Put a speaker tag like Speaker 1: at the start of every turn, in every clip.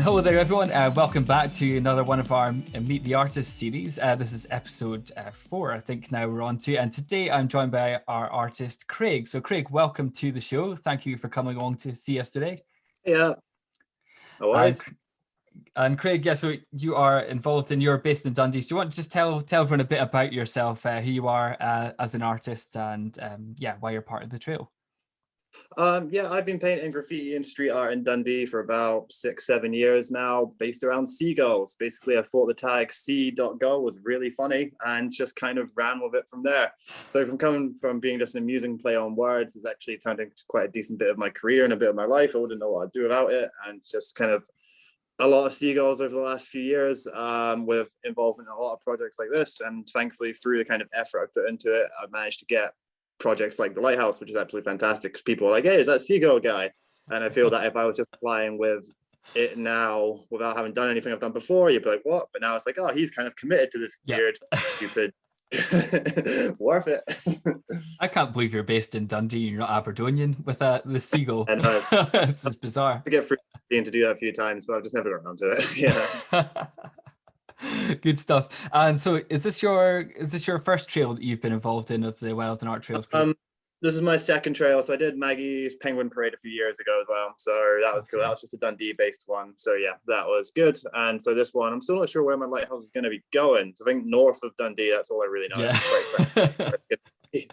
Speaker 1: Hello there, everyone. Welcome back to another one of our Meet the Artist series. This is episode 4, I think now we're on to. And today I'm joined by our artist, Craig. So Craig, welcome to the show. Thank you for coming along to see us today.
Speaker 2: Yeah, no worries.
Speaker 1: And Craig, yeah, so you're based in Dundee. So do you want to just tell everyone a bit about yourself, who you are as an artist and why you're part of the trail?
Speaker 2: Yeah, I've been painting graffiti and street art in Dundee for about 6-7 years now, based around Seagulls. Basically, I thought the tag C.Gull was really funny and just kind of ran with it from there. So from coming from being just an amusing play on words, it's actually turned into quite a decent bit of my career and a bit of my life. I wouldn't know what I'd do without it, and just kind of a lot of Seagulls over the last few years, with involvement in a lot of projects like this. And thankfully, through the kind of effort I put into it, I've managed to get projects like the Lighthouse, which is absolutely fantastic, because people are like, hey, is that Seagull guy? And I feel that if I was just applying with it now without having done anything I've done before, you'd be like, what? But now it's like, oh, he's kind of committed to this weird, stupid, worth it.
Speaker 1: I can't believe you're based in Dundee, you're not Aberdonian with the Seagull.
Speaker 2: And
Speaker 1: it's just bizarre.
Speaker 2: I get free to do that a few times, but I've just never got around to it. Yeah.
Speaker 1: Good stuff. And so is this your first trail that you've been involved in of the Wild and Art Trails group?
Speaker 2: This is my second trail. So I did Maggie's Penguin Parade a few years ago as well. So that was cool. That was just a Dundee based one. So yeah, that was good. And so this one, I'm still not sure where my lighthouse is going to be going. So I think north of Dundee, that's all I really know.
Speaker 1: Yeah.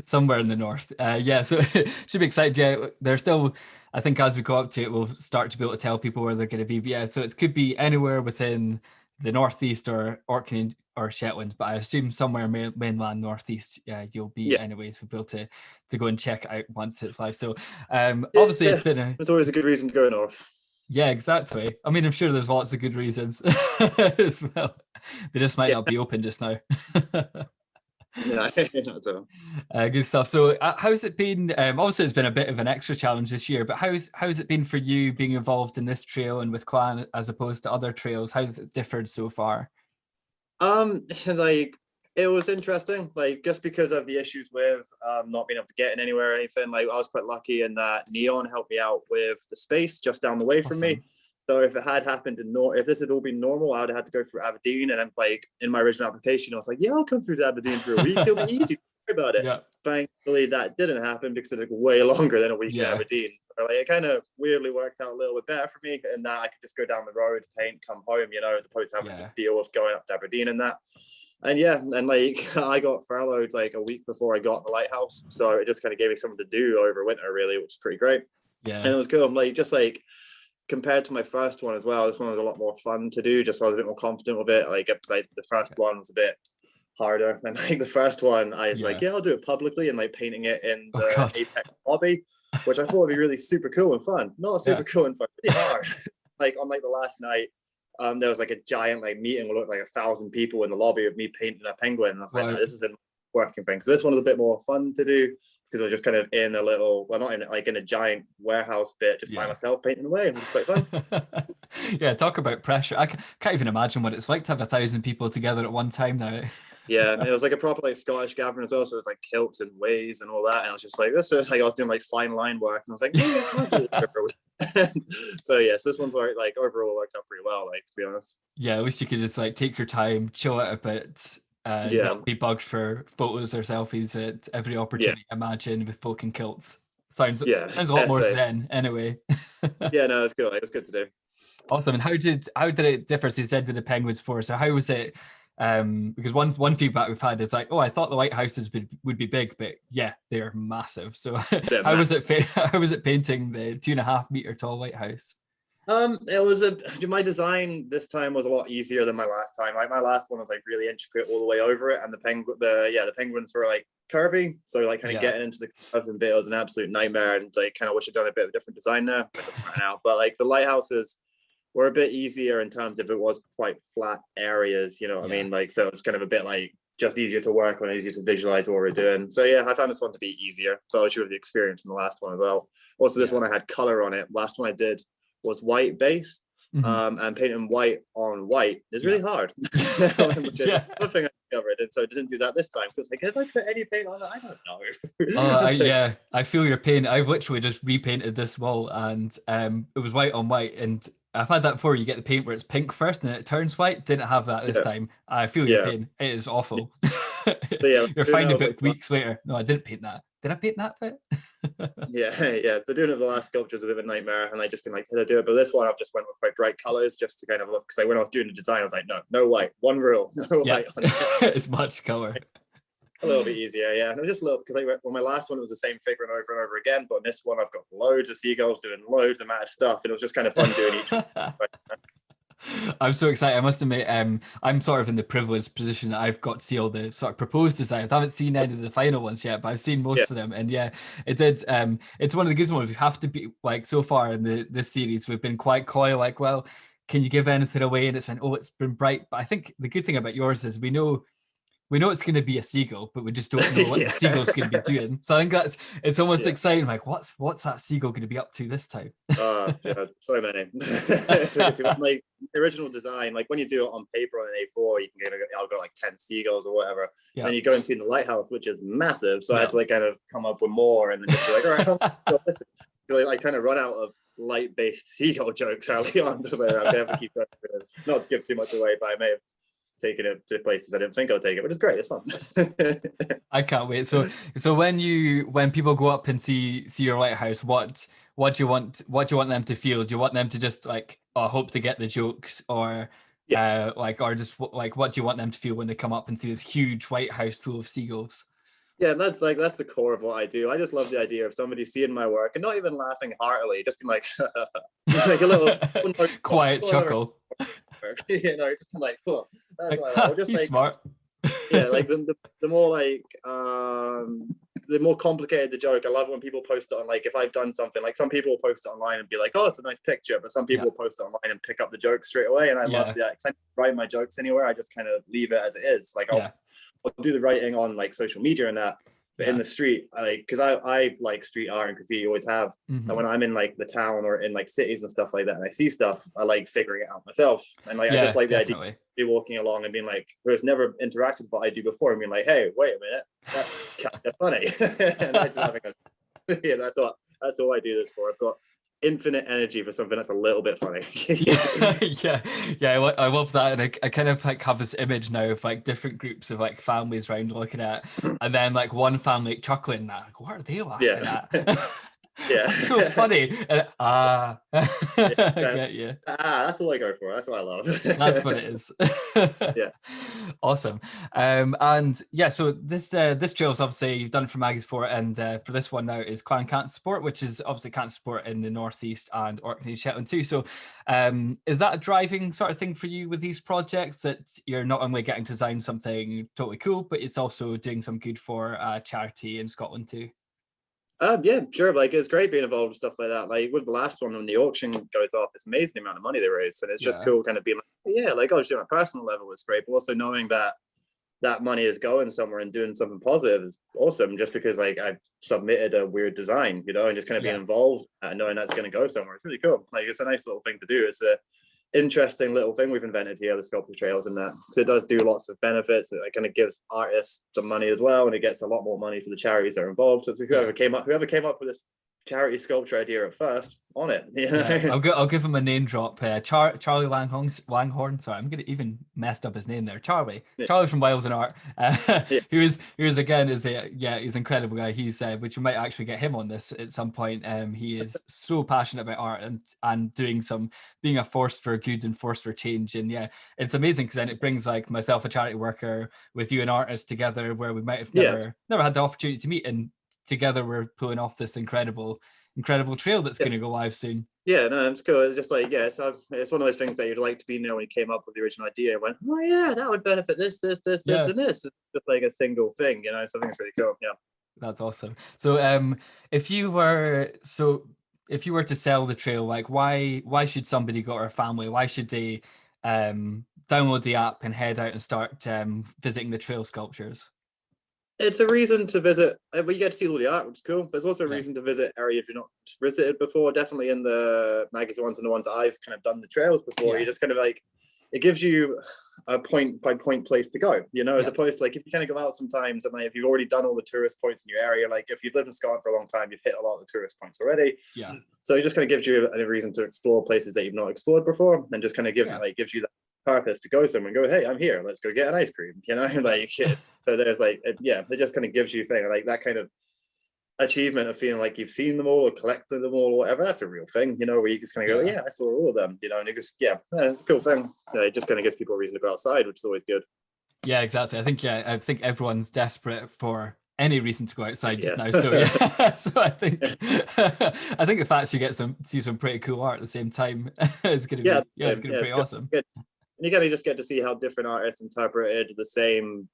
Speaker 1: Somewhere in the north. So should be excited. Yeah, there's still, I think as we go up to it, we'll start to be able to tell people where they're going to be. But yeah, so it could be anywhere within the northeast or Orkney or Shetland, but I assume somewhere mainland northeast you'll be anyway, so be able to go and check it out once it's live. So obviously
Speaker 2: it's always a good reason to go north.
Speaker 1: Yeah, exactly. I mean, I'm sure there's lots of good reasons as well. They just might not be open just now.
Speaker 2: Yeah,
Speaker 1: good stuff. So how's it been? Obviously it's been a bit of an extra challenge this year, but how's it been for you being involved in this trail and with Clan as opposed to other trails? How's it differed so far?
Speaker 2: Like, it was interesting, like, just because of the issues with not being able to get in anywhere or anything. Like, I was quite lucky in that Neon helped me out with the space just down the way from me. So if it had happened if this had all been normal, I would have had to go through Aberdeen. And I'm like, in my original application, I was like, yeah, I'll come through to Aberdeen for a week. It'll be easy. Don't worry about it. Yeah. Thankfully, that didn't happen because it took way longer than a week in Aberdeen. So, like, it kind of weirdly worked out a little bit better for me in that I could just go down the road, paint, come home, as opposed to having to deal with going up to Aberdeen and that. And like, I got furloughed like a week before I got the Lighthouse. So it just kind of gave me something to do over winter, really, which is pretty great. Yeah. And it was cool. I'm like, just like, compared to my first one as well, this one was a lot more fun to do, just so I was a bit more confident with it. Like the first one was a bit harder. And like the first one, I was like, I'll do it publicly and like painting it in the Apex lobby, which I thought would be really super cool and fun. Not super cool and fun, really hard. Like on like the last night, there was like a giant like meeting, looked like 1,000 people in the lobby of me painting a penguin. And I was like, no, this isn't working thing. So this one was a bit more fun to do, because I was just kind of in a little, well, not in like in a giant warehouse bit, just by myself painting away. It was quite fun.
Speaker 1: Yeah, talk about pressure. I can't even imagine what it's like to have 1,000 people together at one time now.
Speaker 2: Yeah, and it was like a proper like Scottish gathering as well, so it was like kilts and ways and all that. And I was just like, this is like I was doing like fine line work, and I was like, yeah, I can't do it. So yes, this one's like overall worked out pretty well, like, to be honest.
Speaker 1: Yeah, at least you could just like take your time, chill it a bit. Not be bugged for photos or selfies at every opportunity. Imagine with folk in kilts. Sounds a lot more zen anyway.
Speaker 2: Yeah, no, it's good. It was good to do.
Speaker 1: Awesome. And how did it differ? So you said with the penguins for. So how was it? Because one feedback we've had is like, oh, I thought the lighthouses would be big, but yeah, they're massive. So how was it painting the 2.5 meter tall lighthouse?
Speaker 2: It was my design this time was a lot easier than my last time. Like my last one was like really intricate all the way over it, and the penguins were like curvy, so like kind of getting into the curves and bit was an absolute nightmare. And like kind of wish I'd done a bit of a different design there, but it doesn't matter now. But like the lighthouses were a bit easier in terms of it was quite flat areas, you know what I mean? Like, so it's kind of a bit like just easier to work on, easier to visualize what we're doing. So yeah, I found this one to be easier. So I was sure of the experience from the last one as well. Also, this one I had color on it. Last one I did was white base, and painting white on white is really hard. Which is another thing I discovered, and so I didn't do that this time. So it's like, if I put any paint on that, I don't know.
Speaker 1: I feel your pain. I've literally just repainted this wall, and it was white on white, and I've had that before. You get the paint where it's pink first and it turns white. Didn't have that this
Speaker 2: Yeah,
Speaker 1: time. I feel your
Speaker 2: yeah.
Speaker 1: pain. It is awful.
Speaker 2: So yeah,
Speaker 1: You're
Speaker 2: doing that
Speaker 1: finding
Speaker 2: with,
Speaker 1: it weeks later. No, I didn't paint that. Did I paint that bit?
Speaker 2: yeah, yeah. So doing it the last sculpture was a bit of a nightmare, and I just been like, did I do it? But this one, I've just went with quite bright colors just to kind of look. Because like when I was doing the design, I was like, no, no white, one rule, no
Speaker 1: Yeah,
Speaker 2: white on it.
Speaker 1: it's much color.
Speaker 2: A little bit easier, yeah. And it was just a little because like well, my last one was the same figure and over again, but in this one I've got loads of seagulls doing loads of mad stuff, and it was just kind of fun doing each.
Speaker 1: I'm so excited. I must admit, I'm sort of in the privileged position that I've got to see all the sort of proposed designs. I haven't seen any of the final ones yet, but I've seen most
Speaker 2: Yeah.
Speaker 1: of them. And yeah, it did. It's one of the good ones. We have to be like so far in this series, we've been quite coy, like, well, can you give anything away? And it's been, oh, it's been bright. But I think the good thing about yours is we know it's going to be a seagull, but we just don't know what the seagull's going to be doing. So I think it's almost exciting. Like, what's that seagull going to be up to this time?
Speaker 2: Yeah, so many. Like the original design, like when you do it on paper on an A4, you can I'll go like 10 seagulls or whatever. Yeah. Then you go and see the lighthouse, which is massive. So I had to like kind of come up with more and then just be like, all right, I kind of run out of light-based seagull jokes early on. So I'll have to keep going. Not to give too much away, but I may have taken it to places I didn't think I'd take it, but it's great. It's fun.
Speaker 1: I can't wait. So when people go up and see your lighthouse, what do you want them to feel? Do you want them to just like, oh, hope they get the jokes, or or just like, what do you want them to feel when they come up and see this huge white house full of seagulls?
Speaker 2: Yeah, and that's the core of what I do. I just love the idea of somebody seeing my work and not even laughing heartily, just being like, like a little
Speaker 1: quiet chuckle.
Speaker 2: You know, just like, cool. That's what I love. Just
Speaker 1: he's
Speaker 2: like,
Speaker 1: smart.
Speaker 2: Yeah, like the more like the more complicated the joke. I love when people post it on, like if I've done something, like some people will post it online and be like, oh, it's a nice picture, but some people will post it online and pick up the joke straight away. And I love that. Because I don't write my jokes anywhere. I just kind of leave it as it is. Like I'll do the writing on like social media and that. But in the street, because I like street art and graffiti, always have. And when I'm in like the town or in like cities and stuff like that, and I see stuff, I like figuring it out myself. And like I just like the idea of be walking along and being like, who's never interacted with what I do before, and being like, hey, wait a minute, that's kind of funny. And I just having that's what I do this for. I've got infinite energy for something that's a little bit funny.
Speaker 1: I love that. And I kind of like have this image now of like different groups of like families around looking at, and then like one family like, chuckling at, like, what are they laughing at?
Speaker 2: Yeah,
Speaker 1: it's so funny. And,
Speaker 2: that's what I go for. That's what I love.
Speaker 1: That's what it is.
Speaker 2: Yeah,
Speaker 1: awesome. And yeah, so this trail is obviously you've done it for Maggie's Sport, and for this one now is Cant Sport, which is obviously Cant Sport in the northeast and Orkney, Shetland too. So, is that a driving sort of thing for you with these projects, that you're not only getting to design something totally cool, but it's also doing some good for a charity in Scotland too?
Speaker 2: Yeah, sure. Like it's great being involved with stuff like that. Like with the last one, when the auction goes off, it's amazing the amount of money they raise, and it's just cool, kind of being like, like obviously on a personal level, it's great, but also knowing that that money is going somewhere and doing something positive is awesome. Just because like I submitted a weird design, you know, and just kind of being involved and knowing that's going to go somewhere, it's really cool. Like it's a nice little thing to do. It's a interesting little thing we've invented here, the sculpture trails, and that because it does do lots of benefits. It kind of gives artists some money as well, and it gets a lot more money for the charities that are involved. So whoever came up with this charity sculpture idea at first, on it. You know?
Speaker 1: I'll give him a name drop. Charlie Langhorn. Sorry, I'm gonna even messed up his name there. Charlie from Wild and Art. He was again he's an incredible guy. He's which we might actually get him on this at some point. He is so passionate about art and being a force for good and force for change. And yeah, it's amazing because then it brings like myself, a charity worker, with you, an artist, together, where we might have never had the opportunity to meet, and together we're pulling off this incredible trail that's going to go live soon.
Speaker 2: Yeah, no, it's cool. It's just like, it's one of those things that you'd like to be when you came up with the original idea and went, oh yeah, that would benefit this, and this. It's just like a single thing, you know, so I think it's really cool. Yeah.
Speaker 1: That's awesome. So if you were to sell the trail, like why should somebody go, or a family, why should they download the app and head out and start visiting the trail sculptures?
Speaker 2: It's a reason to visit. Well, you get to see all the art, which is cool. But it's also a reason to visit areas you've not visited before. Definitely in the magazine ones and the ones that I've kind of done the trails before. You just kind of like, it gives you a point by point place to go, you know, as
Speaker 1: Yep.
Speaker 2: opposed to like if you kind of go out sometimes and like if you've already done all the tourist points in your area, like if you've lived in Scotland for a long time, you've hit a lot of the tourist points already.
Speaker 1: Yeah.
Speaker 2: So it just kind of gives you a reason to explore places that you've not explored before, and just kind of gives you that purpose to go somewhere and go, hey, I'm here, let's go get an ice cream, you know. Like it's so there's like it just kind of gives you thing like that kind of achievement of feeling like you've seen them all or collected them all or whatever. That's a real thing, you know, where you just kind of go, yeah, I saw all of them, you know, and it just it's a cool thing. It just kind of gives people a reason to go outside, which is always good.
Speaker 1: Yeah, exactly. I think everyone's desperate for any reason to go outside just now. So so I think the fact you get see some pretty cool art at the same time is gonna be it's gonna be pretty awesome.
Speaker 2: Good. And you kind of just get to see how different artists interpreted the same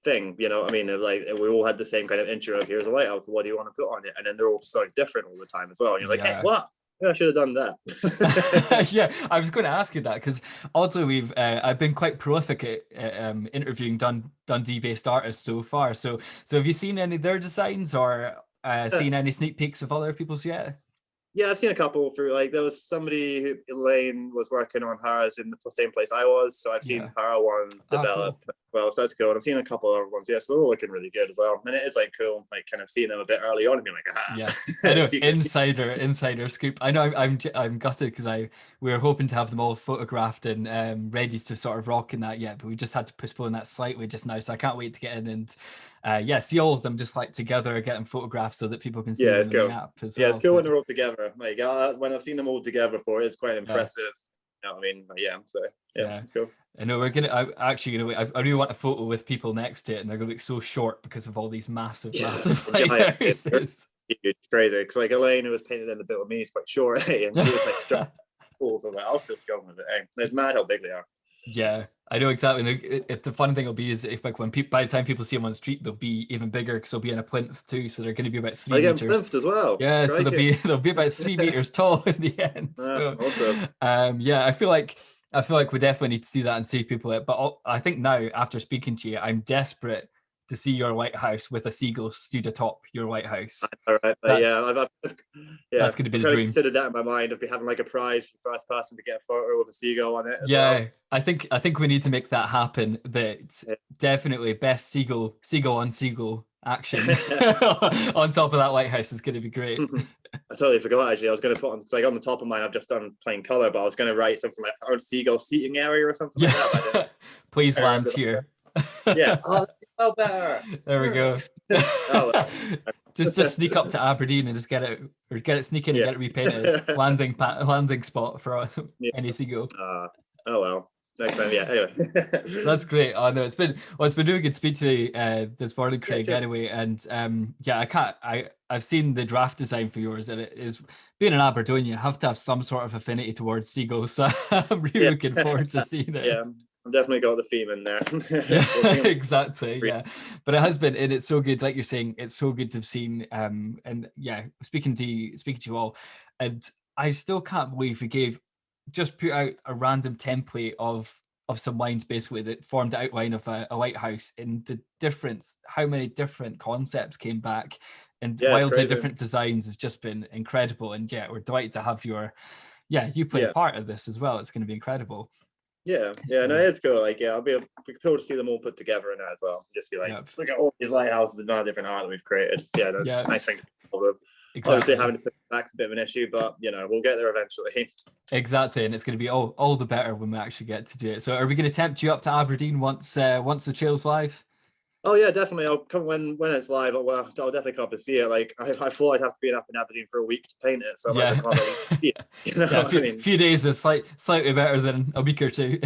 Speaker 2: thing, you know. I mean, like we all had the same kind of intro of here's a lighthouse, what do you want to put on it? And then they're all so different all the time as well. And you're like, hey, what? Yeah, I should have done that.
Speaker 1: Yeah, I was going to ask you that because also I've been quite prolific at interviewing Dundee-based artists so far. So have you seen any of their designs or seen any sneak peeks of other people's yet?
Speaker 2: Yeah, I've seen a couple through, like there was somebody who Elaine was working on hers in the same place I was, so I've seen her one develop. Cool. Well, so that's cool. And I've seen a couple other ones, so they're all looking really good as well. And it is like cool, like kind of seeing them a bit early on and being like,
Speaker 1: yeah, I know, insider scoop. I know I'm gutted because we were hoping to have them all photographed and ready to sort of rock in that but we just had to postpone that slightly just now, so I can't wait to get in and see all of them just like together, getting photographs so that people can see them in the app as well.
Speaker 2: Yeah, it's cool when they're all together. Like when I've seen them all together before, it's quite impressive. You know what I mean? So it's cool. I
Speaker 1: know I really want a photo with people next to it, and they're gonna look so short because of all these massive lighthouses.
Speaker 2: It's crazy because like Elaine, who was painted in the bit with me, is quite short, and she was like struck. So I was like, I'll still go with it. It's mad how big they are.
Speaker 1: Yeah, I know exactly. If the funny thing will be is if like when by the time people see them on the street, they'll be even bigger because they'll be in a plinth too. So they're going to be about 3 meters.
Speaker 2: Plinth as well.
Speaker 1: Yeah, so they'll be about 3 meters tall in the end. So,
Speaker 2: awesome.
Speaker 1: I feel like we definitely need to see that and see people. But I think now after speaking to you, I'm desperate to see your lighthouse with a seagull stood atop your lighthouse.
Speaker 2: All right,
Speaker 1: that's going to be the dream.
Speaker 2: I considered that in my mind of having like a prize for the first person to get a photo with a seagull on it.
Speaker 1: Well. I think we need to make that happen. That definitely best seagull on seagull action on top of that lighthouse is going to be great.
Speaker 2: I totally forgot actually. I was going to put on like on the top of mine. I've just done plain color, but I was going to write something like our seagull seating area or something like that.
Speaker 1: Please land here.
Speaker 2: Yeah. Oh, better.
Speaker 1: There we go. just sneak up to Aberdeen and just get it sneak in and get it repainted. landing spot for any seagull.
Speaker 2: Oh well. Next time, anyway.
Speaker 1: That's great. Oh no, it's been really good speaking to you this morning, Craig. Anyway, and I've seen the draft design for yours, and it is being an Aberdonian, you have to have some sort of affinity towards seagulls. So I'm really looking forward to seeing it.
Speaker 2: Yeah. I've definitely got the theme in there.
Speaker 1: Exactly. Yeah, but it has been, and it's so good. Like you're saying, it's so good to have seen. And speaking to you all, and I still can't believe we just put out a random template of some lines basically that formed the outline of a lighthouse, and the difference, how many different concepts came back, and wildly different designs has just been incredible. And we're delighted to have you play a part of this as well. It's going to be incredible.
Speaker 2: No, it's cool. Like, I'll be cool to see them all put together in that as well. Just be like, look at all these lighthouses and all different art that we've created. That's a nice thing to be involved with. Exactly. Obviously, having to put it back's a bit of an issue, but we'll get there eventually.
Speaker 1: Exactly, and it's going to be all the better when we actually get to do it. So, are we going to tempt you up to Aberdeen once the trail's live?
Speaker 2: Oh yeah, definitely. I'll come when it's live. I'll definitely come up and see it. Like I thought I'd have to be up in Aberdeen for a week to paint it, so I might come see it.
Speaker 1: Few days is slightly better than a week or two.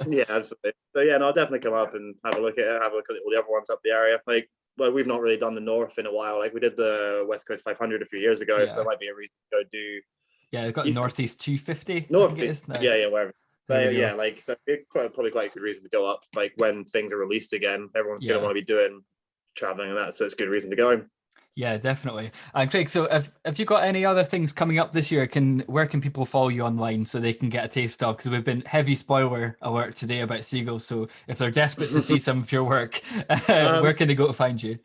Speaker 2: Yeah, absolutely. So I'll definitely come up and have a look at it. Have a look at all the other ones up the area. Like, well, we've not really done the north in a while. Like we did the West Coast 500 a few years ago, so that might be a reason to go do.
Speaker 1: Yeah, they've got Northeast 250.
Speaker 2: Northeast, wherever. But so it's probably quite a good reason to go up. Like when things are released again, everyone's going to want to be doing traveling and that, so it's a good reason to go.
Speaker 1: Yeah, definitely. And Craig, so have you got any other things coming up this year? Where can people follow you online so they can get a taste of? Because we've been heavy spoiler alert today about Seagulls. So if they're desperate to see some of your work, where can they go to find you?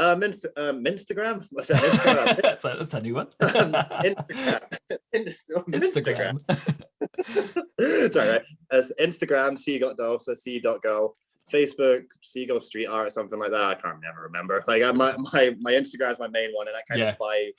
Speaker 1: Instagram. What's that? Instagram. That's a new one.
Speaker 2: Instagram. Sorry, right? Instagram, C.Gull, so C.Gull. Facebook, Seagull Street Art, something like that. I can't never remember. Like my Instagram is my main one, and I kind of by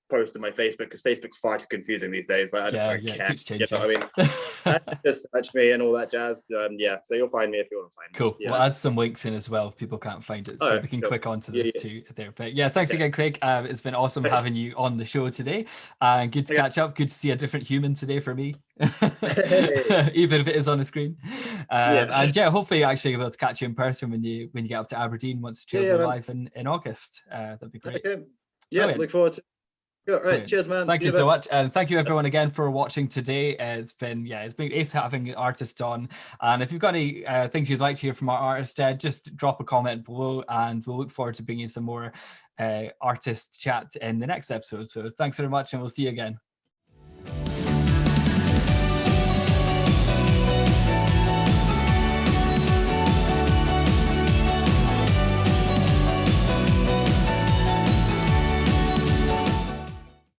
Speaker 2: post on my Facebook because Facebook's far too confusing these days. Like I just don't care.
Speaker 1: It keeps changing.
Speaker 2: You know what I mean? Just search me and all that jazz. Yeah, so you'll find me if you want to find me.
Speaker 1: Cool.
Speaker 2: Yeah.
Speaker 1: We'll add some links in as well if people can't find it, so they can click onto this too there. But yeah, thanks again, Craig. It's been awesome having you on the show today. Good to catch up. Good to see a different human today for me, even if it is on the screen. And yeah, hopefully actually able to catch you in person when you get up to Aberdeen once the trail live in August. That'd be great.
Speaker 2: Okay. Yeah, look forward to. All right, cheers, man.
Speaker 1: Thank you so much, and thank you everyone again for watching today. It's been ace having artists on, and if you've got any things you'd like to hear from our artist, just drop a comment below, and we'll look forward to bringing you some more artist chat in the next episode. So thanks very much, and we'll see you again.